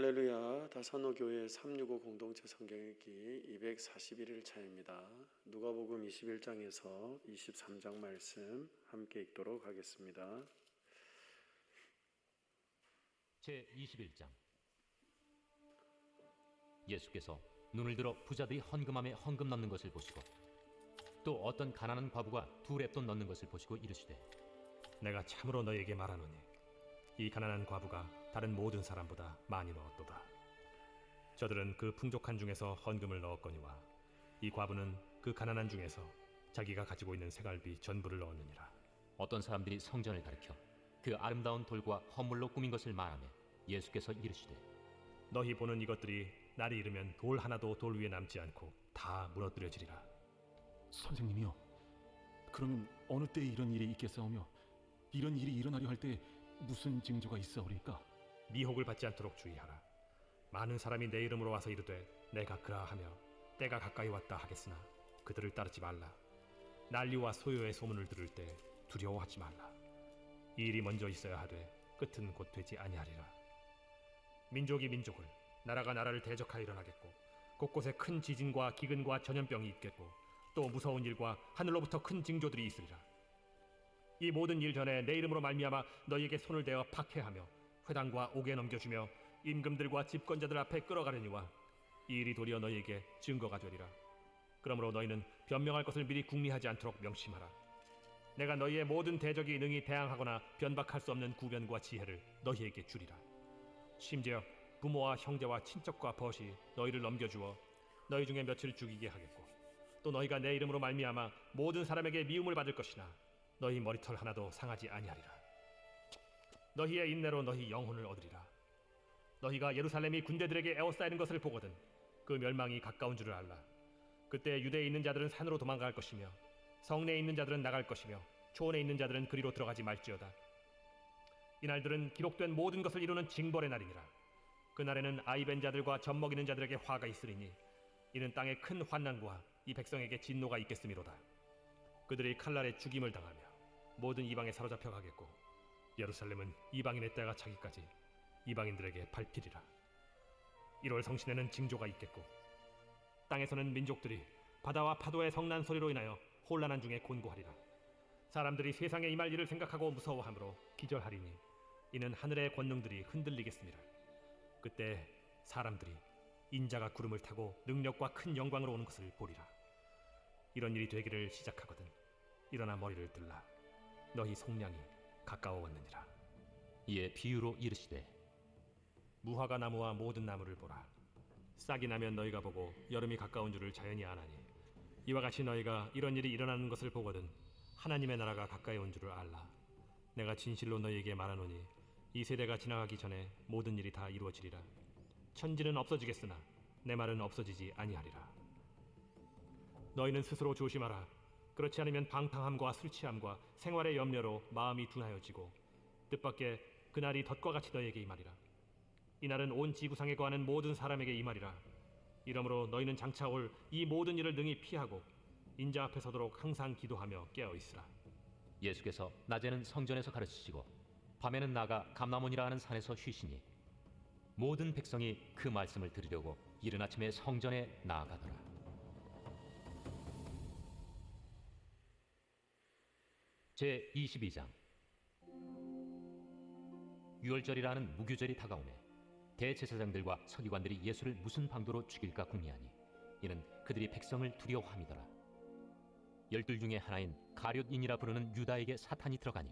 할렐루야, 다산어교회 365 공동체 성경읽기 241일 차입니다. 누가복음 21장에서 23장 말씀 함께 읽도록 하겠습니다. 제21장. 예수께서 눈을 들어 부자들이 헌금함에 헌금 넣는 것을 보시고 또 어떤 가난한 과부가 2렙돈 넣는 것을 보시고 이르시되, 내가 참으로 너희에게 말하노니 이 가난한 과부가 다른 모든 사람보다 많이 넣었도다. 저들은 그 풍족한 중에서 헌금을 넣었거니와 이 과부는 그 가난한 중에서 자기가 가지고 있는 생활비 전부를 넣었느니라. 어떤 사람들이 성전을 가리켜 그 아름다운 돌과 헌물로 꾸민 것을 말하며 예수께서 이르시되, 너희 보는 이것들이 날이 이르면 돌 하나도 돌 위에 남지 않고 다 무너뜨려지리라. 선생님이요, 그러면 어느 때에 이런 일이 있겠사오며 이런 일이 일어나려 할 때 무슨 징조가 있사오리까? 미혹을 받지 않도록 주의하라. 많은 사람이 내 이름으로 와서 이르되 내가 그라하며 때가 가까이 왔다 하겠으나 그들을 따르지 말라. 난리와 소요의 소문을 들을 때 두려워하지 말라. 이 일이 먼저 있어야 하되 끝은 곧 되지 아니하리라. 민족이 민족을, 나라가 나라를 대적하여 일어나겠고 곳곳에 큰 지진과 기근과 전염병이 있겠고 또 무서운 일과 하늘로부터 큰 징조들이 있으리라. 이 모든 일 전에 내 이름으로 말미암아 너희에게 손을 대어 박해하며 회당과 옥에 넘겨주며 임금들과 집권자들 앞에 끌어가려니와 이 일이 도리어 너희에게 증거가 되리라. 그러므로 너희는 변명할 것을 미리 궁리하지 않도록 명심하라. 내가 너희의 모든 대적이 능히 대항하거나 변박할 수 없는 구변과 지혜를 너희에게 주리라. 심지어 부모와 형제와 친척과 벗이 너희를 넘겨주어 너희 중에 며칠 죽이게 하겠고 또 너희가 내 이름으로 말미암아 모든 사람에게 미움을 받을 것이나 너희 머리털 하나도 상하지 아니하리라. 너희의 인내로 너희 영혼을 얻으리라. 너희가 예루살렘이 군대들에게 에워싸이는 것을 보거든 그 멸망이 가까운 줄을 알라. 그때 유대에 있는 자들은 산으로 도망갈 것이며 성내에 있는 자들은 나갈 것이며 초원에 있는 자들은 그리로 들어가지 말지어다. 이날들은 기록된 모든 것을 이루는 징벌의 날이니라. 그날에는 아이벤 자들과 젖먹이는 자들에게 화가 있으리니 이는 땅에 큰 환난과 이 백성에게 진노가 있겠음이로다. 그들이 칼날에 죽임을 당하며 모든 이방에 사로잡혀 가겠고 예루살렘은 이방인의 때가 차기까지 이방인들에게 밟히리라. 1월 성신에는 징조가 있겠고 땅에서는 민족들이 바다와 파도의 성난 소리로 인하여 혼란한 중에 곤고하리라. 사람들이 세상에 임할 일을 생각하고 무서워하므로 기절하리니 이는 하늘의 권능들이 흔들리겠습니다. 그때 사람들이 인자가 구름을 타고 능력과 큰 영광으로 오는 것을 보리라. 이런 일이 되기를 시작하거든 일어나 머리를 들라. 너희 속량이 가까워왔느니라. 이에 비유로 이르시되, 무화과 나무와 모든 나무를 보라. 싹이 나면 너희가 보고 여름이 가까운 줄을 자연히 아나니 이와 같이 너희가 이런 일이 일어나는 것을 보거든 하나님의 나라가 가까이 온 줄을 알라. 내가 진실로 너희에게 말하노니 이 세대가 지나가기 전에 모든 일이 다 이루어지리라. 천지는 없어지겠으나 내 말은 없어지지 아니하리라. 너희는 스스로 조심하라. 그렇지 않으면 방탕함과 술 취함과 생활의 염려로 마음이 둔하여지고 뜻밖의 그날이 덫과 같이 너희에게 임하리라. 이날은 온 지구상에 거하는 모든 사람에게 임하리라. 이러므로 너희는 장차 올 이 모든 일을 능히 피하고 인자 앞에 서도록 항상 기도하며 깨어있으라. 예수께서 낮에는 성전에서 가르치시고 밤에는 나가 감람원이라 하는 산에서 쉬시니 모든 백성이 그 말씀을 들으려고 이른 아침에 성전에 나아가더라. 제22장. 유월절이라는 무교절이 다가오매 대제사장들과 서기관들이 예수를 무슨 방도로 죽일까 궁리하니 이는 그들이 백성을 두려워함이더라. 12 중에 하나인 가룟인이라 부르는 유다에게 사탄이 들어가니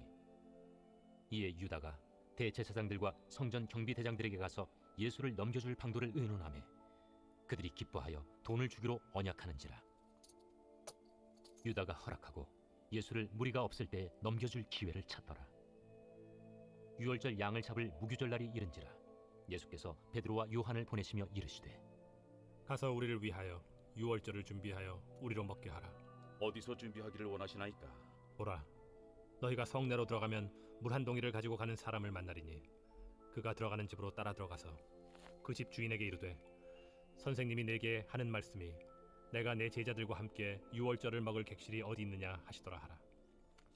이에 유다가 대제사장들과 성전 경비대장들에게 가서 예수를 넘겨줄 방도를 의논하매 그들이 기뻐하여 돈을 주기로 언약하는지라. 유다가 허락하고 예수를 무리가 없을 때에 넘겨줄 기회를 찾더라. 유월절 양을 잡을 무교절날이 이른지라. 예수께서 베드로와 요한을 보내시며 이르시되, 가서 우리를 위하여 유월절을 준비하여 우리로 먹게 하라. 어디서 준비하기를 원하시나이까? 보라, 너희가 성내로 들어가면 물 한 동이를 가지고 가는 사람을 만나리니 그가 들어가는 집으로 따라 들어가서 그 집 주인에게 이르되, 선생님이 내게 하는 말씀이 내가 내 제자들과 함께 유월절을 먹을 객실이 어디 있느냐 하시더라 하라.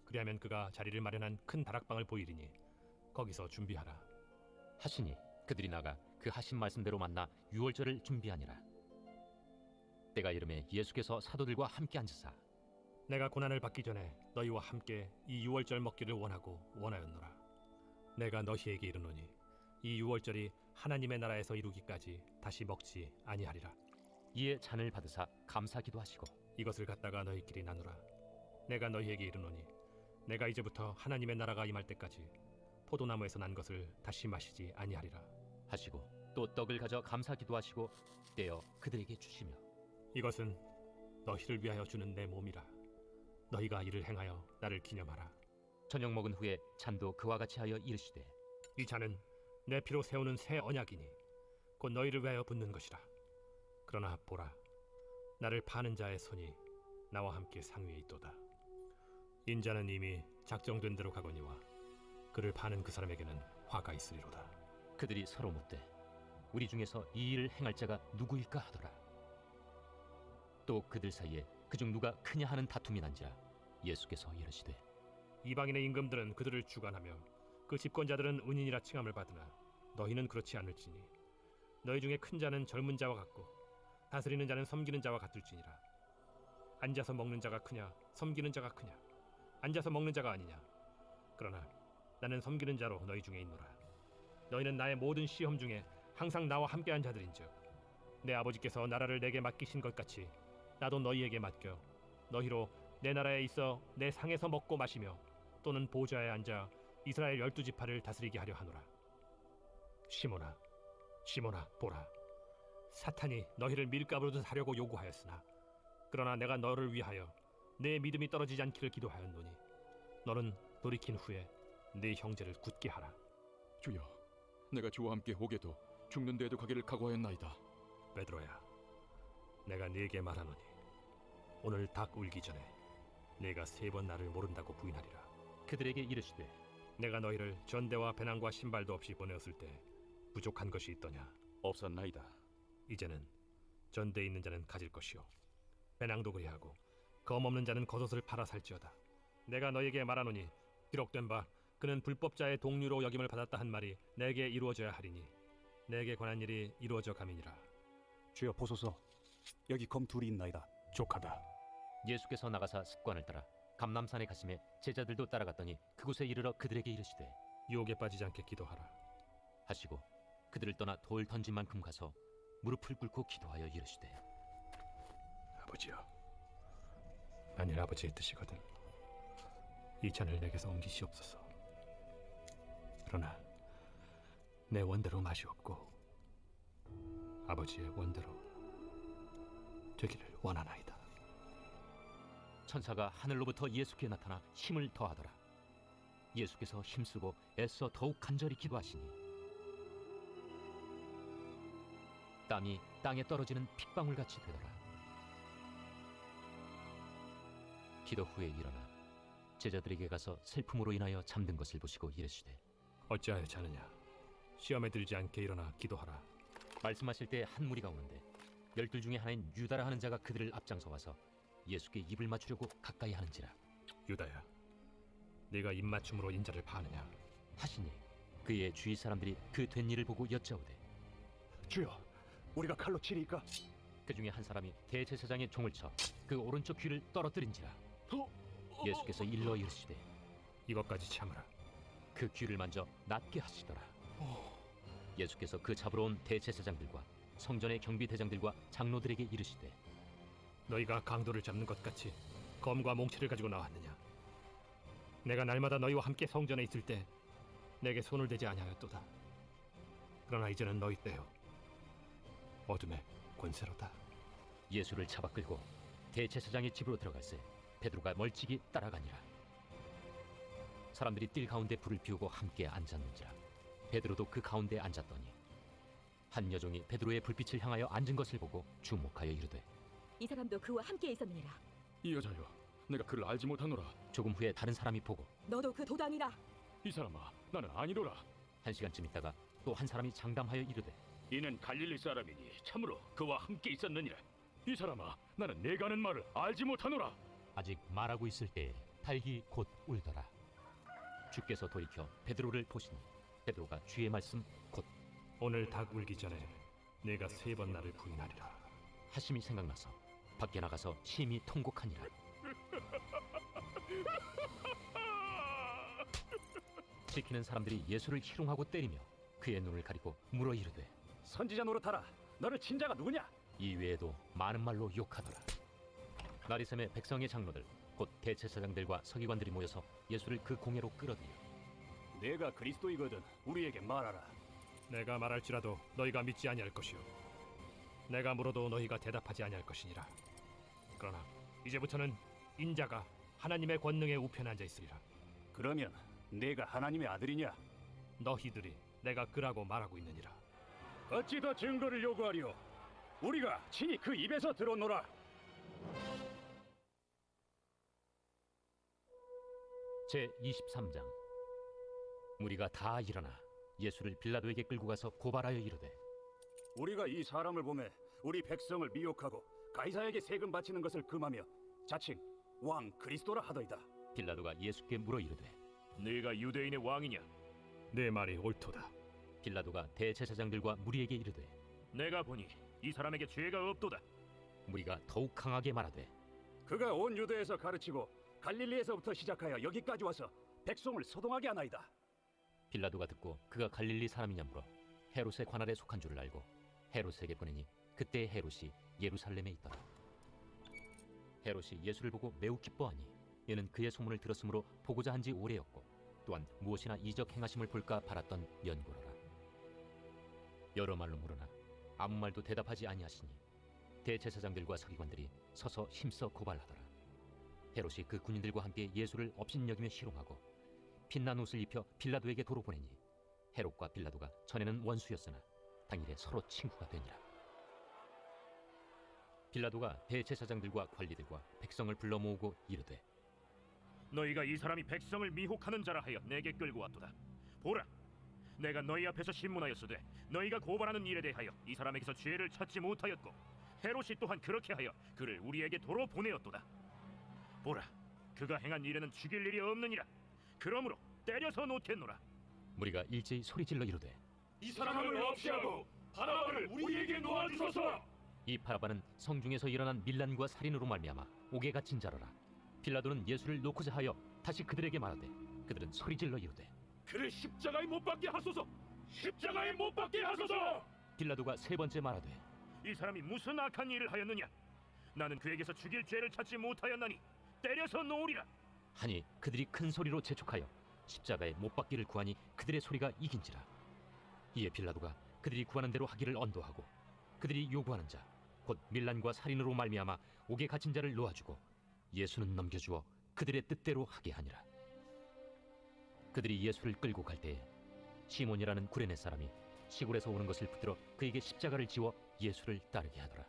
그리하면 그가 자리를 마련한 큰 다락방을 보이리니 거기서 준비하라 하시니 그들이 나가 그 하신 말씀대로 만나 유월절을 준비하니라. 때가 이름에 예수께서 사도들과 함께 앉으사 내가 고난을 받기 전에 너희와 함께 이 유월절 먹기를 원하였노라. 내가 너희에게 이르노니 이 유월절이 하나님의 나라에서 이루기까지 다시 먹지 아니하리라. 이에 잔을 받으사 감사기도 하시고 이것을 갖다가 너희끼리 나누라. 내가 너희에게 이르노니 내가 이제부터 하나님의 나라가 임할 때까지 포도나무에서 난 것을 다시 마시지 아니하리라. 하시고 또 떡을 가져 감사기도 하시고 떼어 그들에게 주시며 이것은 너희를 위하여 주는 내 몸이라. 너희가 이를 행하여 나를 기념하라. 저녁 먹은 후에 잔도 그와 같이 하여 이르시되 이 잔은 내 피로 세우는 새 언약이니 곧 너희를 위하여 붓는 것이라. 그러나 보라, 나를 파는 자의 손이 나와 함께 상위에 있도다. 인자는 이미 작정된 대로 가거니와 그를 파는 그 사람에게는 화가 있으리로다. 그들이 서로 묻되 우리 중에서 이 일을 행할 자가 누구일까 하더라. 또 그들 사이에 그중 누가 크냐 하는 다툼이 난지라 예수께서 이르시되 이방인의 임금들은 그들을 주관하며 그 집권자들은 은인이라 칭함을 받으나 너희는 그렇지 않을지니 너희 중에 큰 자는 젊은 자와 같고 다스리는 자는 섬기는 자와 같을지니라. 앉아서 먹는 자가 크냐 섬기는 자가 크냐? 앉아서 먹는 자가 아니냐? 그러나 나는 섬기는 자로 너희 중에 있노라. 너희는 나의 모든 시험 중에 항상 나와 함께한 자들인즉 내 아버지께서 나라를 내게 맡기신 것 같이 나도 너희에게 맡겨 너희로 내 나라에 있어 내 상에서 먹고 마시며 또는 보좌에 앉아 이스라엘 12지파를 다스리게 하려 하노라. 시몬아, 시몬아, 보라, 사탄이 너희를 밀가루로 하려고 요구하였으나 그러나 내가 너를 위하여 내 믿음이 떨어지지 않기를 기도하였노니 너는 돌이킨 후에 네 형제를 굳게 하라. 주여, 내가 주와 함께 오게도 죽는 데에도 가기를 각오하였나이다. 베드로야, 내가 네게 말하노니 오늘 닭 울기 전에 네가 3번 나를 모른다고 부인하리라. 그들에게 이르시되 내가 너희를 전대와 배낭과 신발도 없이 보내었을 때 부족한 것이 있더냐? 없었나이다. 이제는 전대에 있는 자는 가질 것이요 배낭도 그리하고 검 없는 자는 겉옷을 팔아 살지어다. 내가 너에게 말하노니 기록된 바 그는 불법자의 동류로 여김을 받았다 한 말이 내게 이루어져야 하리니 내게 관한 일이 이루어져 가미니라. 주여 보소서, 여기 검 둘이 있나이다. 족하다. 예수께서 나가사 습관을 따라 감람산에 가심에 제자들도 따라갔더니 그곳에 이르러 그들에게 이르시되 유혹에 빠지지 않게 기도하라. 하시고 그들을 떠나 돌 던진 만큼 가서 무릎을 꿇고 기도하여 이르시되 아버지여, 만일 아버지의 뜻이거든 이 잔을 내게서 옮기시옵소서. 그러나 내 원대로 맛이 없고 아버지의 원대로 되기를 원하나이다. 천사가 하늘로부터 예수께 나타나 힘을 더하더라. 예수께서 힘쓰고 애써 더욱 간절히 기도하시니 땀이 땅에 떨어지는 핏방울같이 되더라. 기도 후에 일어나 제자들에게 가서 슬픔으로 인하여 잠든 것을 보시고 이르시되 어찌하여 자느냐? 시험에 들지 않게 일어나 기도하라. 말씀하실 때 한 무리가 오는데 12 중에 하나인 유다라 하는 자가 그들을 앞장서 와서 예수께 입을 맞추려고 가까이 하는지라 유다야, 네가 입맞춤으로 인자를 파느냐? 하시니 그의 주위 사람들이 그 된 일을 보고 여짜오되 주여, 우리가 칼로 치리까? 그 중에 한 사람이 대제사장의 종을 쳐 그 오른쪽 귀를 떨어뜨린지라 예수께서 일러 이르시되 이것까지 참으라. 그 귀를 만져 낫게 하시더라. 예수께서 그 잡으러 온 대제사장들과 성전의 경비대장들과 장로들에게 이르시되 너희가 강도를 잡는 것 같이 검과 몽치를 가지고 나왔느냐? 내가 날마다 너희와 함께 성전에 있을 때 내게 손을 대지 아니하였도다. 그러나 이제는 너희 때요 어둠의 권세로다. 예수를 잡아 끌고 대제사장의 집으로 들어갈새 베드로가 멀찍이 따라가니라. 사람들이 뜰 가운데 불을 피우고 함께 앉았는지라 베드로도 그 가운데 앉았더니 한 여종이 베드로의 불빛을 향하여 앉은 것을 보고 주목하여 이르되 이 사람도 그와 함께 있었느니라. 이 여자여, 내가 그를 알지 못하노라. 조금 후에 다른 사람이 보고 너도 그 도당이라. 이 사람아, 나는 아니로라. 한 시간쯤 있다가 또 한 사람이 장담하여 이르되 이는 갈릴리 사람이니 참으로 그와 함께 있었느니라. 이 사람아, 나는 내가 하는 말을 알지 못하노라. 아직 말하고 있을 때에 닭이 곧 울더라. 주께서 돌이켜 베드로를 보시니 베드로가 주의 말씀 곧 오늘 닭 울기 전에 내가 3번 나를 부인하리라. 하심이 생각나서 밖에 나가서 심히 통곡하니라. 지키는 사람들이 예수를 희롱하고 때리며 그의 눈을 가리고 물어 이르되 선지자 노릇하라. 너를 친자가 누구냐? 이 외에도 많은 말로 욕하더라. 나리샘의 백성의 장로들 곧 대제사장들과 서기관들이 모여서 예수를 그 공회로 끌어들여 내가 그리스도이거든 우리에게 말하라. 내가 말할지라도 너희가 믿지 아니할 것이요 내가 물어도 너희가 대답하지 아니할 것이니라. 그러나 이제부터는 인자가 하나님의 권능의 우편에 앉아 있으리라. 그러면 내가 하나님의 아들이냐? 너희들이 내가 그라고 말하고 있느니라. 어찌 더 증거를 요구하리오? 우리가 친히 그 입에서 들었노라. 제23장 무리가 다 일어나 예수를 빌라도에게 끌고 가서 고발하여 이르되 우리가 이 사람을 보매 우리 백성을 미혹하고 가이사에게 세금 바치는 것을 금하며 자칭 왕 그리스도라 하더이다. 빌라도가 예수께 물어 이르되 네가 유대인의 왕이냐? 내 말이 옳도다. 빌라도가 대제사장들과 무리에게 이르되 내가 보니 이 사람에게 죄가 없도다. 무리가 더욱 강하게 말하되 그가 온 유대에서 가르치고 갈릴리에서부터 시작하여 여기까지 와서 백성을 소동하게 하나이다. 빌라도가 듣고 그가 갈릴리 사람이냐 물어 헤롯의 관할에 속한 줄을 알고 헤롯에게 보내니 그때 헤롯이 예루살렘에 있더라. 헤롯이 예수를 보고 매우 기뻐하니 이는 그의 소문을 들었으므로 보고자 한지 오래였고 또한 무엇이나 이적 행하심을 볼까 바랐던 연고로라. 여러 말로 물으나 아무 말도 대답하지 아니하시니 대제사장들과 서기관들이 서서 힘써 고발하더라. 헤롯이 그 군인들과 함께 예수를 업신여기며 희롱하고 빛난 옷을 입혀 빌라도에게 도로 보내니 헤롯과 빌라도가 전에는 원수였으나 당일에 서로 친구가 되니라. 빌라도가 대제사장들과 관리들과 백성을 불러 모으고 이르되 너희가 이 사람이 백성을 미혹하는 자라 하여 내게 끌고 왔도다. 보라, 내가 너희 앞에서 신문하였으되 너희가 고발하는 일에 대하여 이 사람에게서 죄를 찾지 못하였고 헤롯이 또한 그렇게 하여 그를 우리에게 도로 보내었도다. 보라, 그가 행한 일에는 죽일 일이 없느니라. 그러므로 때려서 놓겠노라. 무리가 일제히 소리질러 이르되 이 사람을 없이 하고 바라바를 우리에게 놓아주소서. 이 바라바는 성중에서 일어난 밀란과 살인으로 말미암아 옥에 갇힌 자라라. 빌라도는 예수를 놓고자 하여 다시 그들에게 말하되 그들은 소리질러 이르되 그를 십자가에 못 박게 하소서. 십자가에 못 박게 하소서. 빌라도가 세 번째 말하되 이 사람이 무슨 악한 일을 하였느냐? 나는 그에게서 죽일 죄를 찾지 못하였나니 때려서 놓으리라. 하니 그들이 큰 소리로 재촉하여 십자가에 못 박기를 구하니 그들의 소리가 이긴지라. 이에 빌라도가 그들이 구하는 대로 하기를 언도하고 그들이 요구하는 자 곧 밀란과 살인으로 말미암아 옥에 갇힌 자를 놓아주고 예수는 넘겨주어 그들의 뜻대로 하게 하니라. 그들이 예수를 끌고 갈 때에 시몬이라는 구레네 사람이 시골에서 오는 것을 붙들어 그에게 십자가를 지워 예수를 따르게 하더라.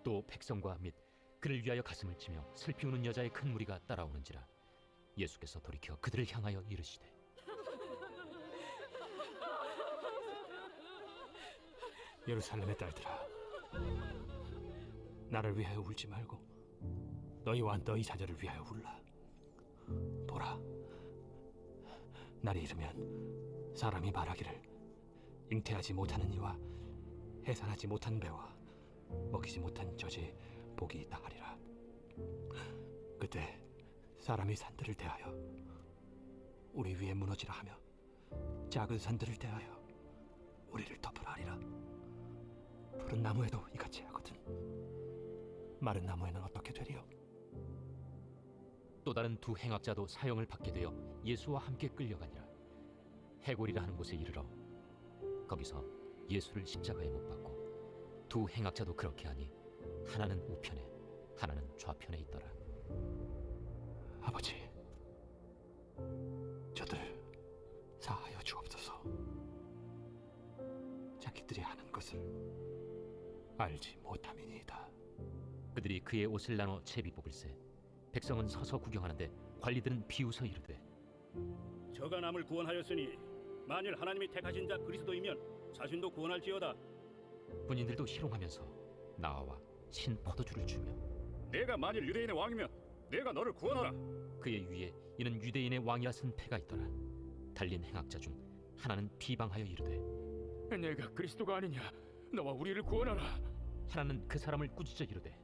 또 백성과 및 그를 위하여 가슴을 치며 슬피 우는 여자의 큰 무리가 따라오는지라. 예수께서 돌이켜 그들을 향하여 이르시되 예루살렘의 딸들아, 나를 위하여 울지 말고 너희와 너희 자녀를 위하여 울라. 보라, 날이 이르면 사람이 말하기를 잉태하지 못하는 이와 해산하지 못한 배와 먹이지 못한 젖이 복이 있다 하리라. 그때 사람이 산들을 대하여 우리 위에 무너지라 하며 작은 산들을 대하여 우리를 덮으라 하리라. 푸른 나무에도 이같이 하거든 마른 나무에는 어떻게 되리요? 또 다른 두 행악자도 사형을 받게 되어 예수와 함께 끌려가니라. 해골이라 하는 곳에 이르러 거기서 예수를 십자가에 못 박고 두 행악자도 그렇게 하니 하나는 우편에 하나는 좌편에 있더라. 아버지, 저들 사하여 주옵소서. 자기들이 하는 것을 알지 못함이니이다. 그들이 그의 옷을 나눠 채비 뽑을세 백성은 서서 구경하는데 관리들은 비웃어 이르되 저가 남을 구원하였으니 만일 하나님이 택하신 자 그리스도이면 자신도 구원할지어다. 군인들도 희롱하면서 나와 신 포도주를 주며 내가 만일 유대인의 왕이면 내가 너를 구원하라. 그의 위에 이는 유대인의 왕이라 쓴 패가 있더라. 달린 행악자 중 하나는 비방하여 이르되 내가 그리스도가 아니냐? 너와 우리를 구원하라. 하나는 그 사람을 꾸짖어 이르되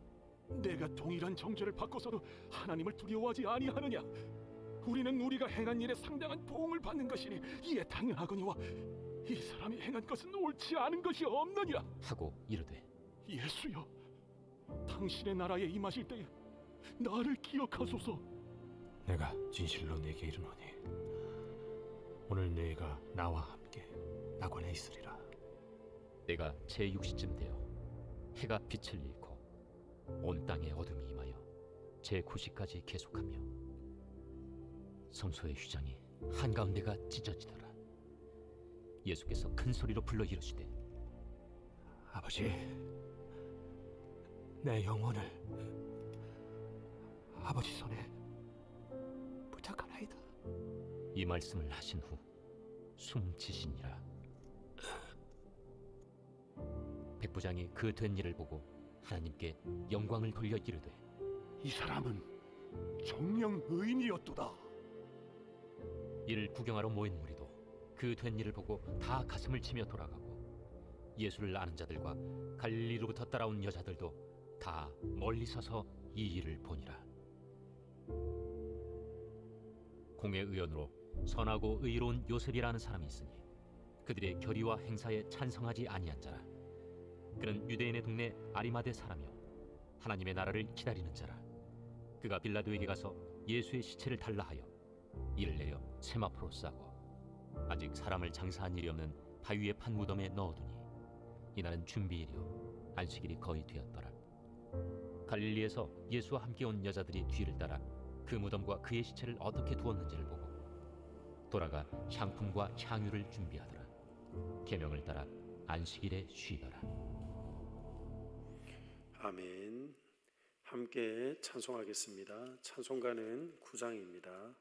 내가 동일한 정죄를 받고서도 하나님을 두려워하지 아니하느냐? 우리는 우리가 행한 일에 상당한 보응을 받는 것이니 이에 당연하거니와 이 사람이 행한 것은 옳지 않은 것이 없느냐? 하고 이르되 예수여, 당신의 나라에 임하실 때에 나를 기억하소서. 내가 진실로 네게 이르노니 오늘 네가 나와 함께 낙원에 있으리라. 내가 제6시쯤 되어 해가 빛을 잃고 온 땅에 어둠이 임하여 제9시까지 계속하며 성소의 휘장이 한가운데가 찢어지더라. 예수께서 큰 소리로 불러 이르시되 아버지, 내 영혼을 아버지 손에 부탁하나이다. 이 말씀을 하신 후 숨지시니라. 백부장이 그 된 일을 보고 하나님께 영광을 돌려 이르되 이 사람은 정령 의인이었도다. 이를 구경하러 모인 무리도 그 된 일을 보고 다 가슴을 치며 돌아가고 예수를 아는 자들과 갈릴리로부터 따라온 여자들도 다 멀리 서서 이 일을 보니라. 공회 의원으로 선하고 의로운 요셉이라는 사람이 있으니 그들의 결의와 행사에 찬성하지 아니한 자라. 그는 유대인의 동네 아리마대 사람이요 하나님의 나라를 기다리는 자라. 그가 빌라도에게 가서 예수의 시체를 달라 하여 이를 내려 세마포로 싸고 아직 사람을 장사한 일이 없는 바위에 판 무덤에 넣어두니 이날은 준비일이요 안식일이 거의 되었더라. 갈릴리에서 예수와 함께 온 여자들이 뒤를 따라 그 무덤과 그의 시체를 어떻게 두었는지를 보고 돌아가 향품과 향유를 준비하더라. 계명을 따라 안식일에 쉬더라. 아멘. 함께 찬송하겠습니다. 찬송가는 9장입니다.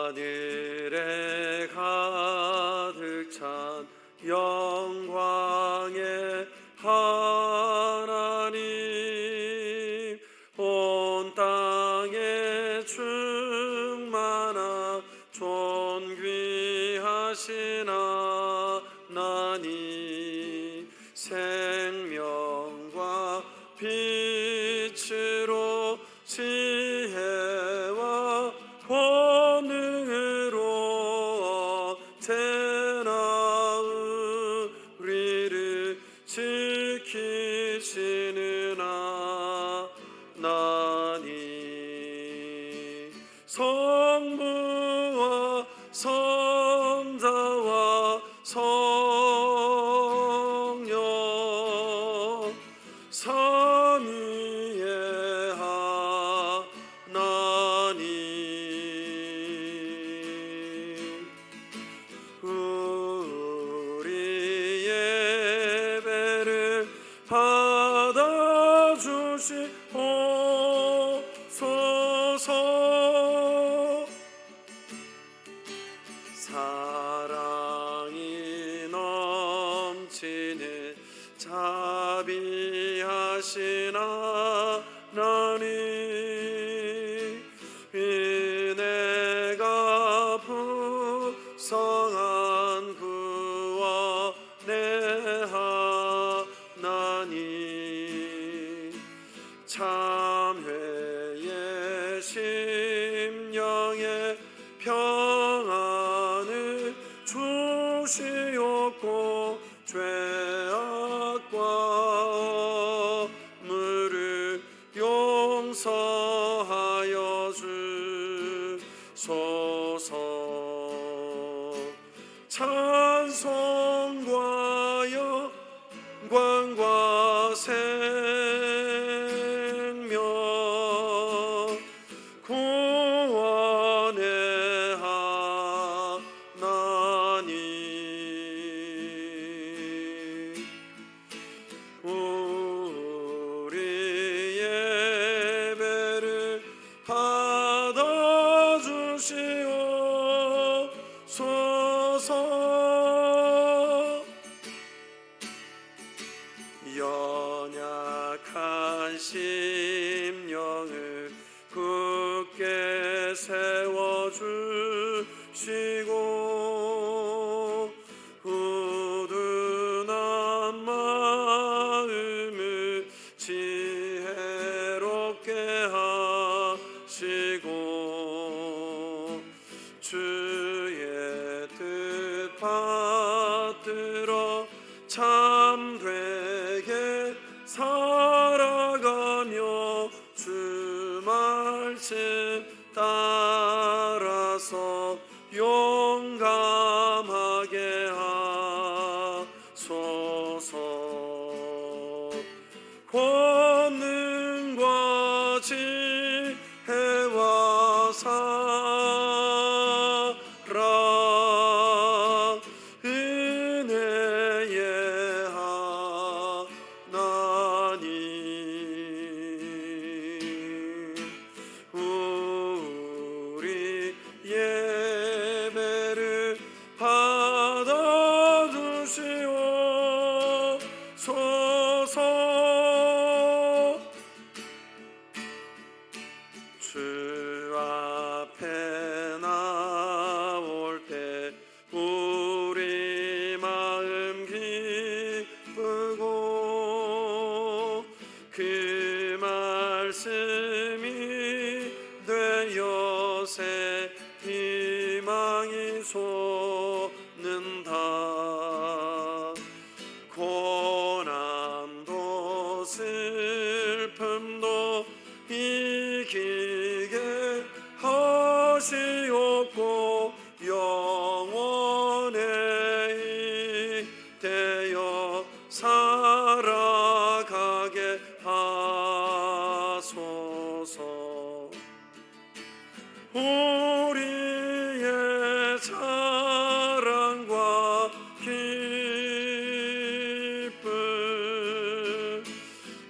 하늘에 가득 찬 영광의 하나님, 온 땅에 충만한 존귀하신 하나님, 생명과 빛으로 지혜와 권능으로 언제나 우리를 지키시는 하나님, 성부와 성자와 성령 삼위의 하나님, 우리 예배를 받아주시옵소서. 사랑이 넘치는 자비하신 하나님, 은혜가 풍성한 구원의 하나님, 참회의 심령의 평안을 주시옵고 죄악과 물을 용서하여 주소서. 찬송과 영광과 생명 구원의 하나님, 우리 주소서. 연약한 심령을 굳게 세워주시고 우둔한 마음을 지혜롭게 하시고 주의 뜻 받들어 참되게 살아가며 주 말씀 따라서 용감하게 하소서. 권능과 지혜와 사랑 은혜의 하나님, 우리 예배를 받아주시옵소서. 주 앞에 나올 때 우리 마음 기쁘고 그 말씀이 되어 새 희망이 솟는다. 고난도 슬픔도 이기게 하시옵고 영원에 되어 살아가게 하소서. 우리의 자랑과 기쁨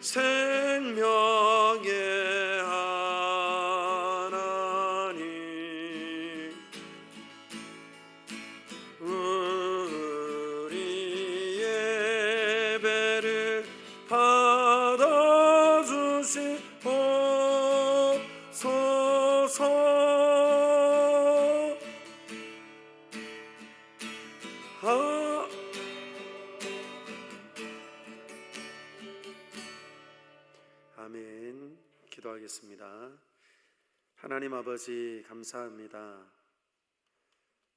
생명의 하나님, 우리 예배를 받아주시옵소서. 아멘. 기도하겠습니다. 하나님 아버지, 감사합니다.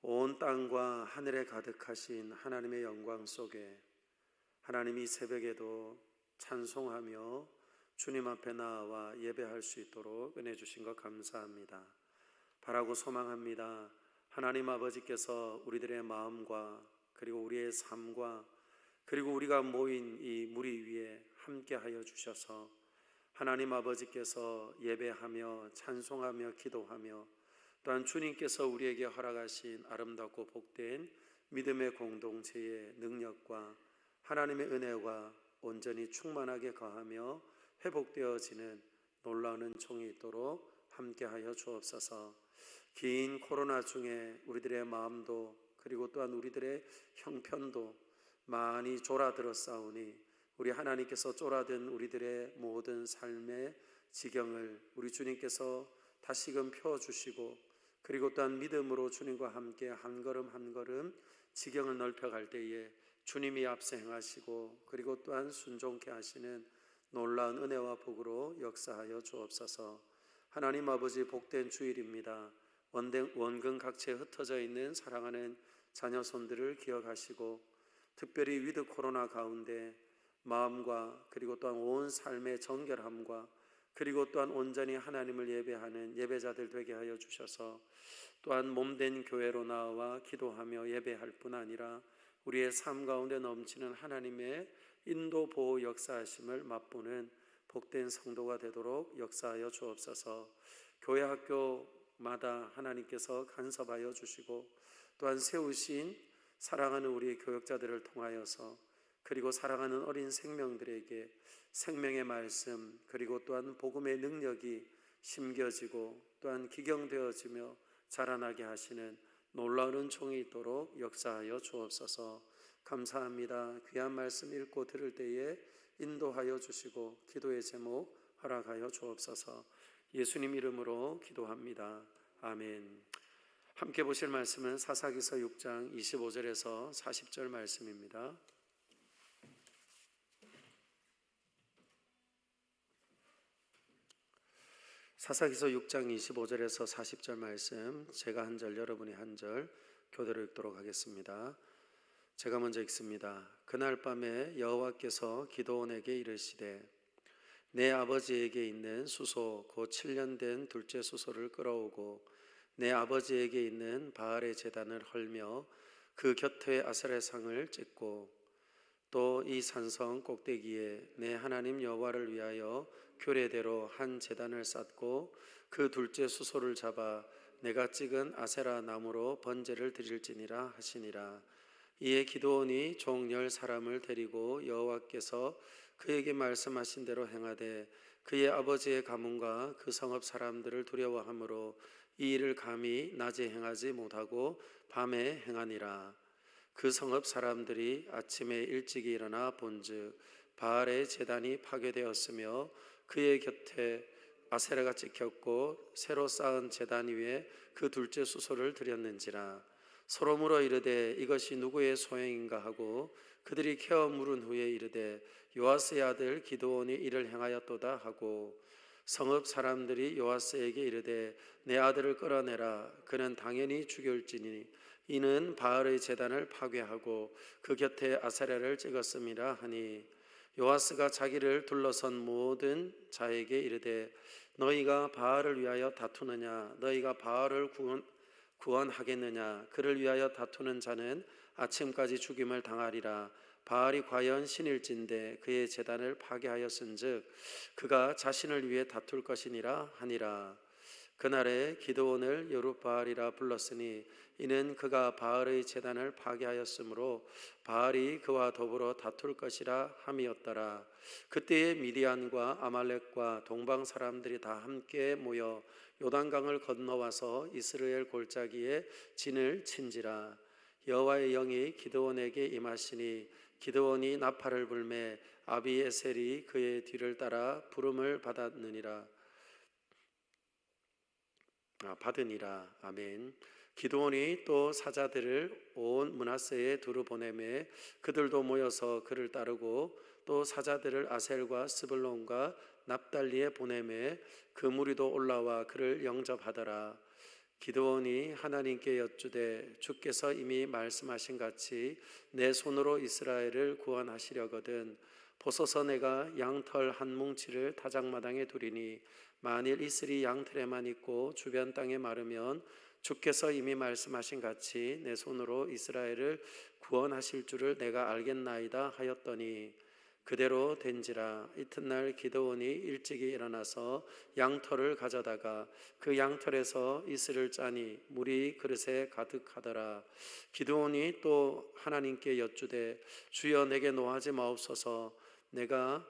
온 땅과 하늘에 가득하신 하나님의 영광 속에 하나님이 새벽에도 찬송하며 주님 앞에 나와 예배할 수 있도록 은혜 주신 것 감사합니다. 바라고 소망합니다. 하나님 아버지께서 우리들의 마음과 그리고 우리의 삶과 그리고 우리가 모인 이 무리 위에 함께하여 주셔서 하나님 아버지께서 예배하며 찬송하며 기도하며 또한 주님께서 우리에게 허락하신 아름답고 복된 믿음의 공동체의 능력과 하나님의 은혜가 온전히 충만하게 거하며 회복되어지는 놀라운 은총이 있도록 함께하여 주옵소서. 긴 코로나 중에 우리들의 마음도 그리고 또한 우리들의 형편도 많이 졸아들었사오니 우리 하나님께서 졸아든 우리들의 모든 삶의 지경을 우리 주님께서 다시금 펴주시고 그리고 또한 믿음으로 주님과 함께 한 걸음 한 걸음 지경을 넓혀갈 때에 주님이 앞서 행하시고 그리고 또한 순종케 하시는 놀라운 은혜와 복으로 역사하여 주옵소서. 하나님 아버지, 복된 주일입니다. 원근 각지에 흩어져 있는 사랑하는 자녀손들을 기억하시고 특별히 위드 코로나 가운데 마음과 그리고 또한 온 삶의 정결함과 그리고 또한 온전히 하나님을 예배하는 예배자들 되게 하여 주셔서 또한 몸된 교회로 나와 기도하며 예배할 뿐 아니라 우리의 삶 가운데 넘치는 하나님의 인도 보호 역사하심을 맛보는 복된 성도가 되도록 역사하여 주옵소서. 교회 학교마다 하나님께서 간섭하여 주시고 또한 세우신 사랑하는 우리 교역자들을 통하여서 그리고 사랑하는 어린 생명들에게 생명의 말씀 그리고 또한 복음의 능력이 심겨지고 또한 기경되어지며 자라나게 하시는 놀라운 은총이 있도록 역사하여 주옵소서. 감사합니다. 귀한 말씀 읽고 들을 때에 인도하여 주시고 기도의 제목 허락하여 주옵소서. 예수님 이름으로 기도합니다. 아멘. 함께 보실 말씀은 사사기서 6장 25절에서 40절 말씀입니다. 사사기서 6장 25절에서 40절 말씀, 제가 한 절 여러분이 한 절 교대로 읽도록 하겠습니다. 제가 먼저 읽습니다. 그날 밤에 여호와께서 기드온에게 이르시되 내 아버지에게 있는 수소 곧 7년 된 둘째 수소를 끌어오고 내 아버지에게 있는 바알의 제단을 헐며 그 곁에 아세라 상을 찍고 또 이 산성 꼭대기에 내 하나님 여호와를 위하여 규례대로 한 제단을 쌓고 그 둘째 수소를 잡아 내가 찍은 아세라 나무로 번제를 드릴지니라 하시니라. 이에 기드온이 종 10사람을 데리고 여호와께서 그에게 말씀하신 대로 행하되 그의 아버지의 가문과 그 성읍 사람들을 두려워하므로 이 일을 감히 낮에 행하지 못하고 밤에 행하니라. 그 성읍 사람들이 아침에 일찍이 일어나 본즉 바알의 제단이 파괴되었으며 그의 곁에 아세라가 찍혔고 새로 쌓은 제단 위에 그 둘째 수소를 드렸는지라. 서로 물어 이르되 이것이 누구의 소행인가 하고 그들이 캐어 물은 후에 이르되 요아스의 아들 기드온이 이를 행하였도다 하고 성읍 사람들이 요아스에게 이르되 내 아들을 끌어내라. 그는 당연히 죽일지니 이는 바알의 제단을 파괴하고 그 곁에 아세라를 찍었음이라 하니 요아스가 자기를 둘러선 모든 자에게 이르되 너희가 바알을 위하여 다투느냐? 너희가 바알을 구원하겠느냐? 그를 위하여 다투는 자는 아침까지 죽임을 당하리라. 바알이 과연 신일진데 그의 제단을 파괴하였은즉 그가 자신을 위해 다툴 것이니라 하니라. 그날에 기드온을 여룻바알이라 불렀으니 이는 그가 바알의 제단을 파괴하였으므로 바알이 그와 더불어 다툴 것이라 함이었더라. 그때에 미디안과 아말렉과 동방 사람들이 다 함께 모여 요단강을 건너와서 이스라엘 골짜기에 진을 친지라. 여호와의 영이 기드온에게 임하시니 기드온이 나팔을 불매 아비에셀이 그의 뒤를 따라 부름을 받으니라. 아멘. 기드온이 또 사자들을 온 므낫세에 두루 보내매 그들도 모여서 그를 따르고 또 사자들을 아셀과 스불론과 납달리에 보내매 그 무리도 올라와 그를 영접하더라. 기드온이 하나님께 여쭈되 주께서 이미 말씀하신 같이 내 손으로 이스라엘을 구원하시려거든 보소서 내가 양털 한 뭉치를 타작마당에 두리니 만일 이슬이 양털에만 있고 주변 땅에 마르면 주께서 이미 말씀하신 같이 내 손으로 이스라엘을 구원하실 줄을 내가 알겠나이다 하였더니 그대로 된지라. 이튿날 기드온이 일찍이 일어나서 양털을 가져다가 그 양털에서 이슬을 짜니 물이 그릇에 가득하더라. 기드온이 또 하나님께 여쭈되 주여 내게 노하지 마옵소서. 내가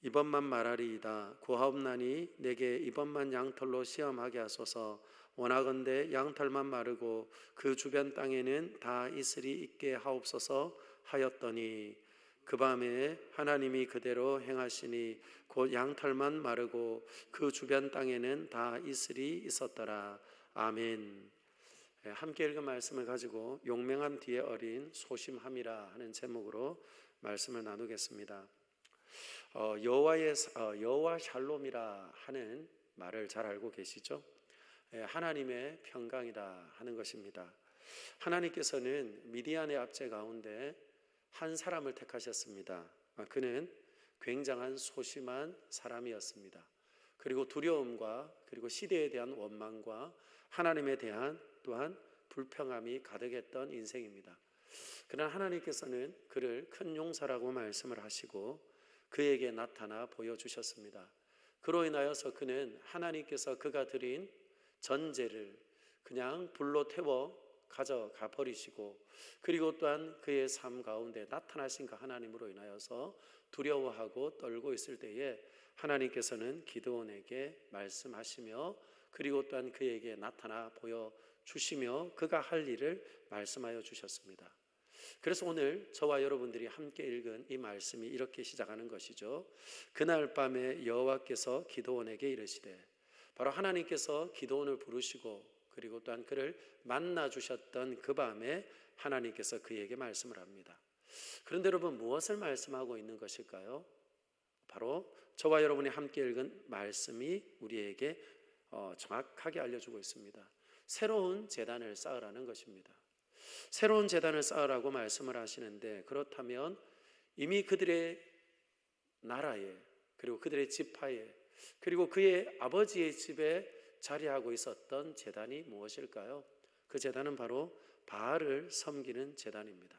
이번만 말하리이다. 구하옵나니 내게 이번만 양털로 시험하게 하소서. 원하건대 양털만 마르고 그 주변 땅에는 다 이슬이 있게 하옵소서 하였더니 그 밤에 하나님이 그대로 행하시니 곧 양털만 마르고 그 주변 땅에는 다 이슬이 있었더라. 아멘. 함께 읽은 말씀을 가지고 용맹함 뒤에 어린 소심함이라 하는 제목으로 말씀을 나누겠습니다. 여호와 샬롬이라 하는 말을 잘 알고 계시죠? 하나님의 평강이라 하는 것입니다. 하나님께서는 미디안의 압제 가운데 한 사람을 택하셨습니다. 그는 굉장한 소심한 사람이었습니다. 그리고 두려움과 그리고 시대에 대한 원망과 하나님에 대한 또한 불평함이 가득했던 인생입니다. 그러나 하나님께서는 그를 큰 용사라고 말씀을 하시고 그에게 나타나 보여주셨습니다. 그로 인하여서 그는 하나님께서 그가 드린 전제를 그냥 불로 태워 가져가 버리시고 그리고 또한 그의 삶 가운데 나타나신 그 하나님으로 인하여서 두려워하고 떨고 있을 때에 하나님께서는 기드온에게 말씀하시며 그리고 또한 그에게 나타나 보여주시며 그가 할 일을 말씀하여 주셨습니다. 그래서 오늘 저와 여러분들이 함께 읽은 이 말씀이 이렇게 시작하는 것이죠. 그날 밤에 여호와께서 기드온에게 이르시되, 바로 하나님께서 기드온을 부르시고 그리고 또한 그를 만나 주셨던 그 밤에 하나님께서 그에게 말씀을 합니다. 그런데 여러분, 무엇을 말씀하고 있는 것일까요? 바로 저와 여러분이 함께 읽은 말씀이 우리에게 정확하게 알려주고 있습니다. 새로운 제단을 쌓으라는 것입니다. 새로운 제단을 쌓으라고 말씀을 하시는데, 그렇다면 이미 그들의 나라에, 그리고 그들의 지파에, 그리고 그의 아버지의 집에 자리하고 있었던 제단이 무엇일까요? 그 제단은 바로 바알을 섬기는 제단입니다.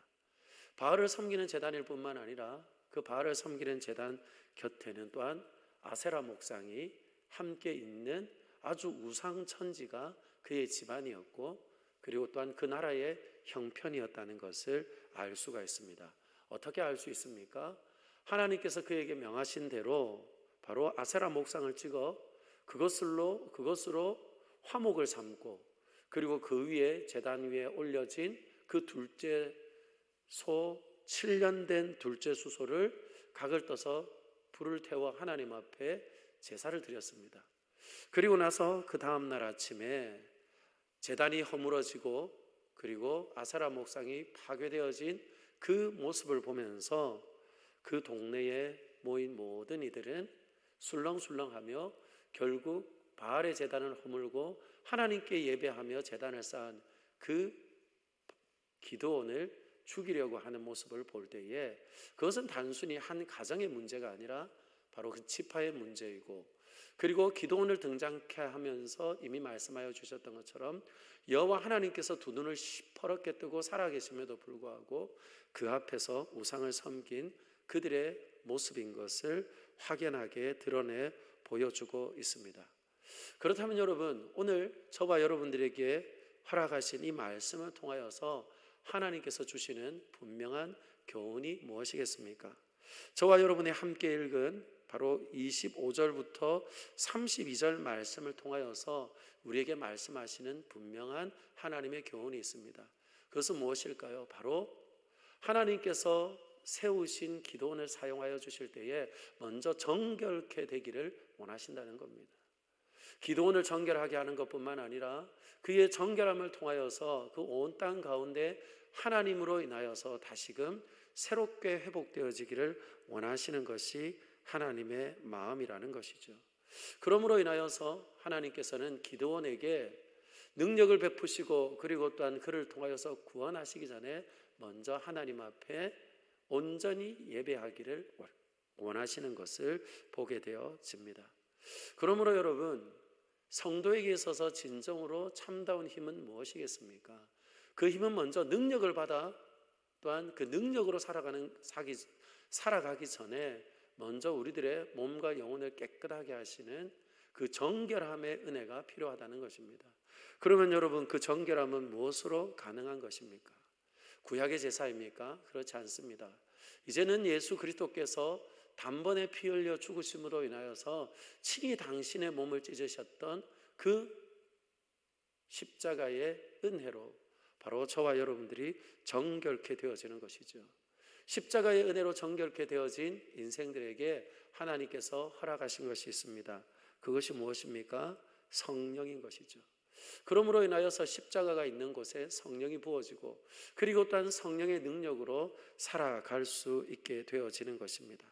바알을 섬기는 제단일 뿐만 아니라 그 바알을 섬기는 제단 곁에는 또한 아세라 목상이 함께 있는 아주 우상천지가 그의 집안이었고, 그리고 또한 그 나라의 형편이었다는 것을 알 수가 있습니다. 어떻게 알 수 있습니까? 하나님께서 그에게 명하신 대로 바로 아세라 목상을 찍어 그것으로 화목을 삼고, 그리고 그 위에 제단 위에 올려진 그 둘째 소, 7년 된 둘째 수소를 각을 떠서 불을 태워 하나님 앞에 제사를 드렸습니다. 그리고 나서 그 다음날 아침에 제단이 허물어지고 그리고 아세라 목상이 파괴되어진 그 모습을 보면서 그 동네에 모인 모든 이들은 술렁술렁하며 결국 바알의 제단을 허물고 하나님께 예배하며 제단을 쌓은 그 기드온을 죽이려고 하는 모습을 볼 때에, 그것은 단순히 한 가정의 문제가 아니라 바로 그 지파의 문제이고, 그리고 기드온을 등장케 하면서 이미 말씀하여 주셨던 것처럼 여호와 하나님께서 두 눈을 시퍼렇게 뜨고 살아계심에도 불구하고 그 앞에서 우상을 섬긴 그들의 모습인 것을 확연하게 드러내 보여주고 있습니다. 그렇다면 여러분, 오늘 저와 여러분들에게 허락하신 이 말씀을 통하여서 하나님께서 주시는 분명한 교훈이 무엇이겠습니까? 저와 여러분이 함께 읽은 바로 25절부터 32절 말씀을 통하여서 우리에게 말씀하시는 분명한 하나님의 교훈이 있습니다. 그것은 무엇일까요? 바로 하나님께서 세우신 기드온을 사용하여 주실 때에 먼저 정결케 되기를 원하신다는 겁니다. 기드온을 정결하게 하는 것뿐만 아니라 그의 정결함을 통하여서 그 온 땅 가운데 하나님으로 인하여서 다시금 새롭게 회복되어지기를 원하시는 것이 하나님의 마음이라는 것이죠. 그러므로 인하여서 하나님께서는 기드온에게 능력을 베푸시고 그리고 또한 그를 통하여서 구원하시기 전에 먼저 하나님 앞에 온전히 예배하기를 원하시는 것을 보게 되어집니다. 그러므로 여러분, 성도에게 있어서 진정으로 참다운 힘은 무엇이겠습니까? 그 힘은 먼저 능력을 받아 또한 그 능력으로 살아가기 전에 먼저 우리들의 몸과 영혼을 깨끗하게 하시는 그 정결함의 은혜가 필요하다는 것입니다. 그러면 여러분, 그 정결함은 무엇으로 가능한 것입니까? 구약의 제사입니까? 그렇지 않습니다. 이제는 예수 그리스도께서 단번에 피 흘려 죽으심으로 인하여서 친히 당신의 몸을 찢으셨던 그 십자가의 은혜로 바로 저와 여러분들이 정결케 되어지는 것이죠. 십자가의 은혜로 정결케 되어진 인생들에게 하나님께서 허락하신 것이 있습니다. 그것이 무엇입니까? 성령인 것이죠. 그러므로 인하여서 십자가가 있는 곳에 성령이 부어지고 그리고 또한 성령의 능력으로 살아갈 수 있게 되어지는 것입니다.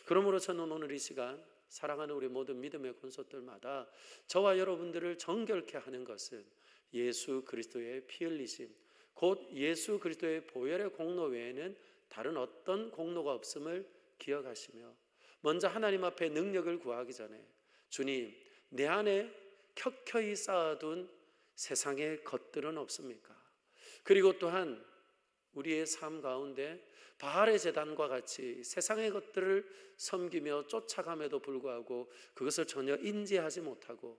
그러므로 저는 오늘 이 시간 사랑하는 우리 모든 믿음의 권속들마다 저와 여러분들을 정결케 하는 것은 예수 그리스도의 피 흘리심, 곧 예수 그리스도의 보혈의 공로 외에는 다른 어떤 공로가 없음을 기억하시며 먼저 하나님 앞에 능력을 구하기 전에 주님, 내 안에 켜켜이 쌓아둔 세상의 것들은 없습니까? 그리고 또한 우리의 삶 가운데 바알의 제단과 같이 세상의 것들을 섬기며 쫓아감에도 불구하고 그것을 전혀 인지하지 못하고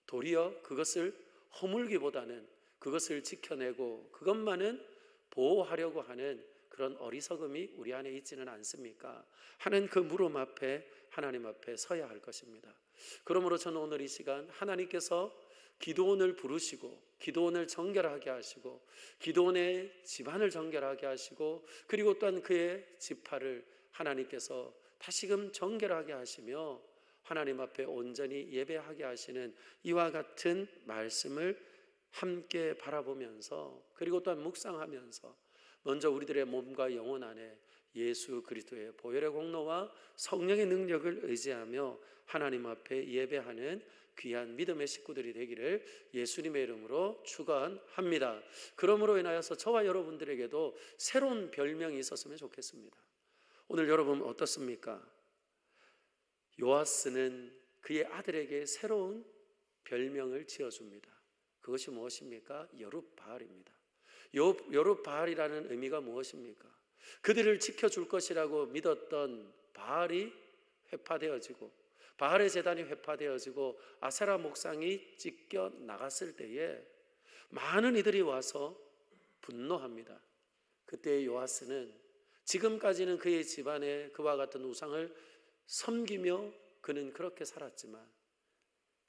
도리어 그것을 허물기보다는 그것을 지켜내고 그것만은 보호하려고 하는 그런 어리석음이 우리 안에 있지는 않습니까? 하는 그 물음 앞에 하나님 앞에 서야 할 것입니다. 그러므로 저는 오늘 이 시간 하나님께서 기드온을 부르시고 기드온을 정결하게 하시고 기드온의 집안을 정결하게 하시고 그리고 또한 그의 지파를 하나님께서 다시금 정결하게 하시며 하나님 앞에 온전히 예배하게 하시는 이와 같은 말씀을 함께 바라보면서 그리고 또한 묵상하면서 먼저 우리들의 몸과 영혼 안에 예수 그리스도의 보혈의 공로와 성령의 능력을 의지하며 하나님 앞에 예배하는 귀한 믿음의 식구들이 되기를 예수님의 이름으로 축원합니다. 그러므로 인하여서 저와 여러분들에게도 새로운 별명이 있었으면 좋겠습니다. 오늘 여러분 어떻습니까? 요아스는 그의 아들에게 새로운 별명을 지어줍니다. 그것이 무엇입니까? 여룻바알입니다. 여룻바알이라는 의미가 무엇입니까? 그들을 지켜줄 것이라고 믿었던 바알이 회파되어지고 바알의 제단이 회파되어지고 아세라 목상이 찢겨 나갔을 때에 많은 이들이 와서 분노합니다. 그때 요아스는 지금까지는 그의 집안에 그와 같은 우상을 섬기며 그는 그렇게 살았지만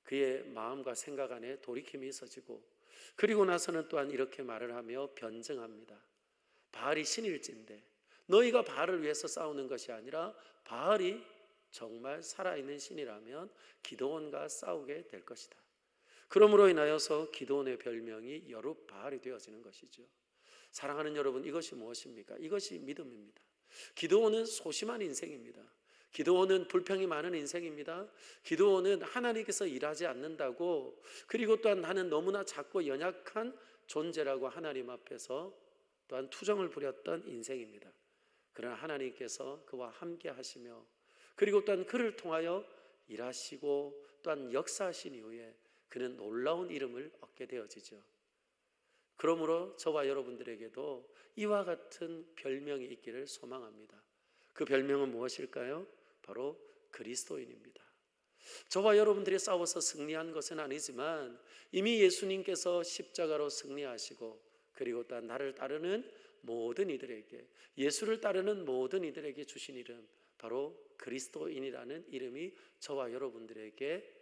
그의 마음과 생각 안에 돌이킴이 있어지고 그리고 나서는 또한 이렇게 말을 하며 변증합니다. 바알이 신일진데 너희가 바알을 위해서 싸우는 것이 아니라 바알이 정말 살아있는 신이라면 기드온과 싸우게 될 것이다. 그러므로 인하여서 기드온의 별명이 여룻바알이 되어지는 것이죠. 사랑하는 여러분, 이것이 무엇입니까? 이것이 믿음입니다. 기드온은 소심한 인생입니다. 기드온은 불평이 많은 인생입니다. 기드온은 하나님께서 일하지 않는다고 그리고 또한 나는 너무나 작고 연약한 존재라고 하나님 앞에서 또한 투정을 부렸던 인생입니다. 그러나 하나님께서 그와 함께 하시며 그리고 또한 그를 통하여 일하시고 또한 역사하신 이후에 그는 놀라운 이름을 얻게 되어지죠. 그러므로 저와 여러분들에게도 이와 같은 별명이 있기를 소망합니다. 그 별명은 무엇일까요? 바로 그리스도인입니다. 저와 여러분들이 싸워서 승리한 것은 아니지만 이미 예수님께서 십자가로 승리하시고 그리고 또한 나를 따르는 모든 이들에게 예수를 따르는 모든 이들에게 주신 이름 바로 그리스도인이라는 이름이 저와 여러분들에게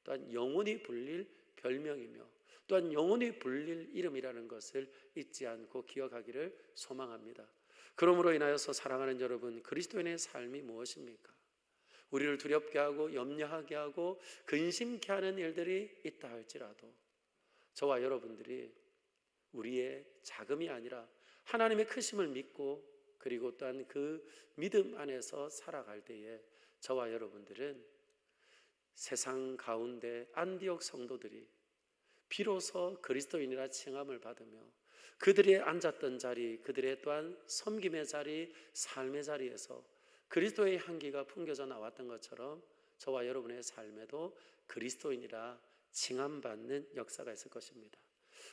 또한 영원히 불릴 별명이며 또한 영원히 불릴 이름이라는 것을 잊지 않고 기억하기를 소망합니다. 그러므로 인하여서 사랑하는 여러분, 그리스도인의 삶이 무엇입니까? 우리를 두렵게 하고 염려하게 하고 근심케 하는 일들이 있다 할지라도 저와 여러분들이 우리의 자금이 아니라 하나님의 크심을 믿고 그리고 또한 그 믿음 안에서 살아갈 때에 저와 여러분들은 세상 가운데 안디옥 성도들이 비로소 그리스도인이라 칭함을 받으며 그들이 앉았던 자리, 그들의 또한 섬김의 자리, 삶의 자리에서 그리스도의 향기가 풍겨져 나왔던 것처럼 저와 여러분의 삶에도 그리스도인이라 칭함받는 역사가 있을 것입니다.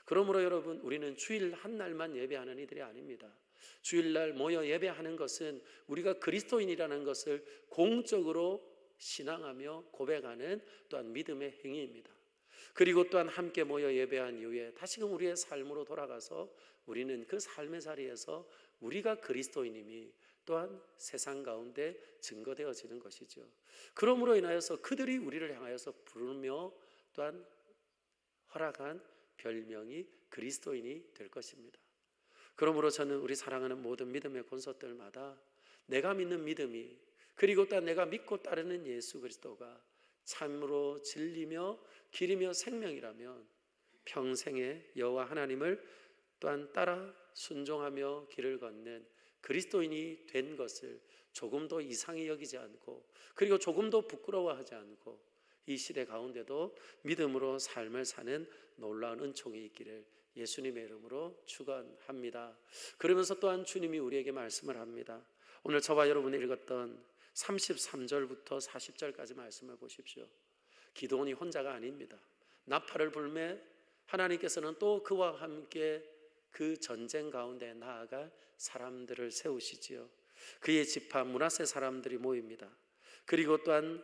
그러므로 여러분, 우리는 주일 한 날만 예배하는 이들이 아닙니다. 주일날 모여 예배하는 것은 우리가 그리스도인이라는 것을 공적으로 신앙하며 고백하는 또한 믿음의 행위입니다. 그리고 또한 함께 모여 예배한 이후에 다시금 우리의 삶으로 돌아가서 우리는 그 삶의 자리에서 우리가 그리스도인임이 또한 세상 가운데 증거되어지는 것이죠. 그러므로 인하여서 그들이 우리를 향하여서 부르며 또한 허락한 별명이 그리스도인이 될 것입니다. 그러므로 저는 우리 사랑하는 모든 믿음의 권속들마다 내가 믿는 믿음이 그리고 또 내가 믿고 따르는 예수 그리스도가 참으로 진리며 길이며 생명이라면 평생에 여호와 하나님을 또한 따라 순종하며 길을 걷는 그리스도인이 된 것을 조금도 이상히 여기지 않고 그리고 조금도 부끄러워하지 않고 이 시대 가운데도 믿음으로 삶을 사는 놀라운 은총이 있기를 예수님의 이름으로 축원합니다. 그러면서 또한 주님이 우리에게 말씀을 합니다. 오늘 저와 여러분이 읽었던 33절부터 40절까지 말씀을 보십시오. 기드온이 혼자가 아닙니다. 나팔을 불매 하나님께서는 또 그와 함께 그 전쟁 가운데 나아갈 사람들을 세우시지요. 그의 지파 므낫세 사람들이 모입니다. 그리고 또한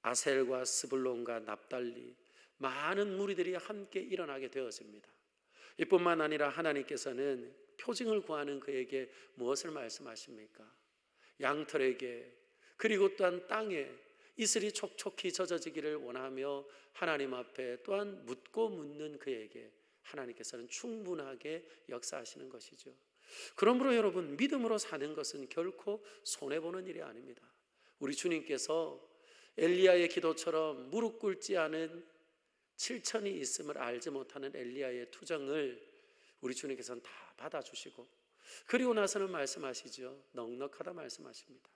아셀과 스불론과 납달리 많은 무리들이 함께 일어나게 되어집니다. 이뿐만 아니라 하나님께서는 표징을 구하는 그에게 무엇을 말씀하십니까? 양털에게 그리고 또한 땅에 이슬이 촉촉히 젖어지기를 원하며 하나님 앞에 또한 묻고 묻는 그에게 하나님께서는 충분하게 역사하시는 것이죠. 그러므로 여러분, 믿음으로 사는 것은 결코 손해보는 일이 아닙니다. 우리 주님께서 엘리야의 기도처럼 무릎 꿇지 않은 7천이 있음을 알지 못하는 엘리야의 투정을 우리 주님께서는 다 받아주시고, 그리고 나서는 말씀하시죠. 넉넉하다 말씀하십니다.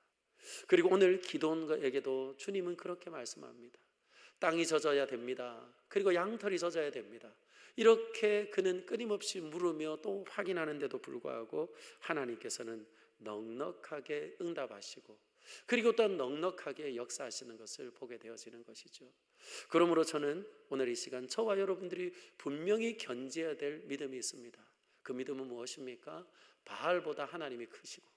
그리고 오늘 기도원에게도 주님은 그렇게 말씀합니다. 땅이 젖어야 됩니다. 그리고 양털이 젖어야 됩니다. 이렇게 그는 끊임없이 물으며 또 확인하는데도 불구하고 하나님께서는 넉넉하게 응답하시고, 그리고 또 넉넉하게 역사하시는 것을 보게 되어지는 것이죠. 그러므로 저는 오늘 이 시간 저와 여러분들이 분명히 견지해야 될 믿음이 있습니다. 그 믿음은 무엇입니까? 바알보다 하나님이 크시고,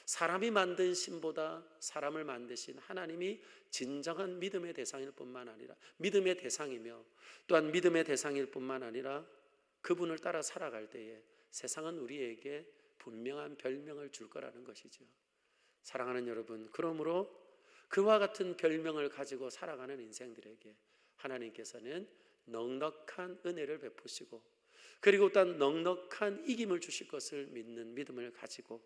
사람이 만든 신보다 사람을 만드신 하나님이 진정한 믿음의 대상일 뿐만 아니라, 믿음의 대상이며 또한 믿음의 대상일 뿐만 아니라 그분을 따라 살아갈 때에 세상은 우리에게 분명한 별명을 줄 거라는 것이죠. 사랑하는 여러분, 그러므로 그와 같은 별명을 가지고 살아가는 인생들에게 하나님께서는 넉넉한 은혜를 베푸시고, 그리고 또한 넉넉한 이김을 주실 것을 믿는 믿음을 가지고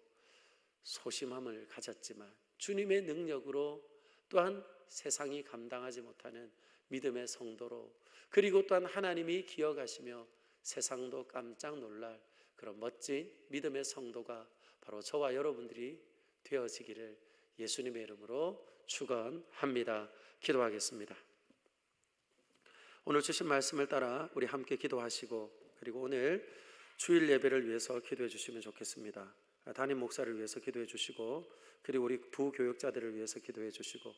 소심함을 가졌지만 주님의 능력으로 또한 세상이 감당하지 못하는 믿음의 성도로, 그리고 또한 하나님이 기억하시며 세상도 깜짝 놀랄 그런 멋진 믿음의 성도가 바로 저와 여러분들이 되어지기를 예수님의 이름으로 축원합니다. 기도하겠습니다. 오늘 주신 말씀을 따라 우리 함께 기도하시고, 그리고 오늘 주일 예배를 위해서 기도해 주시면 좋겠습니다. 담임 목사를 위해서 기도해 주시고, 그리고 우리 부교육자들을 위해서 기도해 주시고,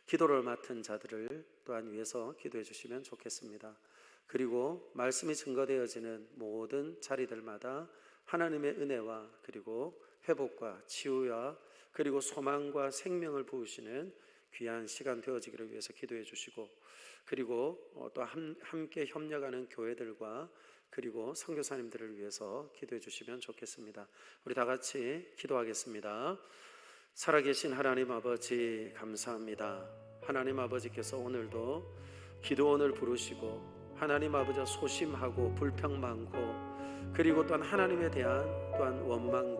기도를 맡은 자들을 또한 위해서 기도해 주시면 좋겠습니다. 그리고 말씀이 증거되어지는 모든 자리들마다 하나님의 은혜와 그리고 회복과 치유와 그리고 소망과 생명을 부으시는 귀한 시간 되어지기를 위해서 기도해 주시고, 그리고 또 함께 협력하는 교회들과 그리고 선교사님들을 위해서 기도해 주시면 좋겠습니다. 우리 다 같이 기도하겠습니다. 살아계신 하나님 아버지, 감사합니다. 하나님 아버지께서 오늘도 기도원을 부르시고 하나님 아버지가 소심하고 불평 많고, 그리고 또한 하나님에 대한 또한 원망과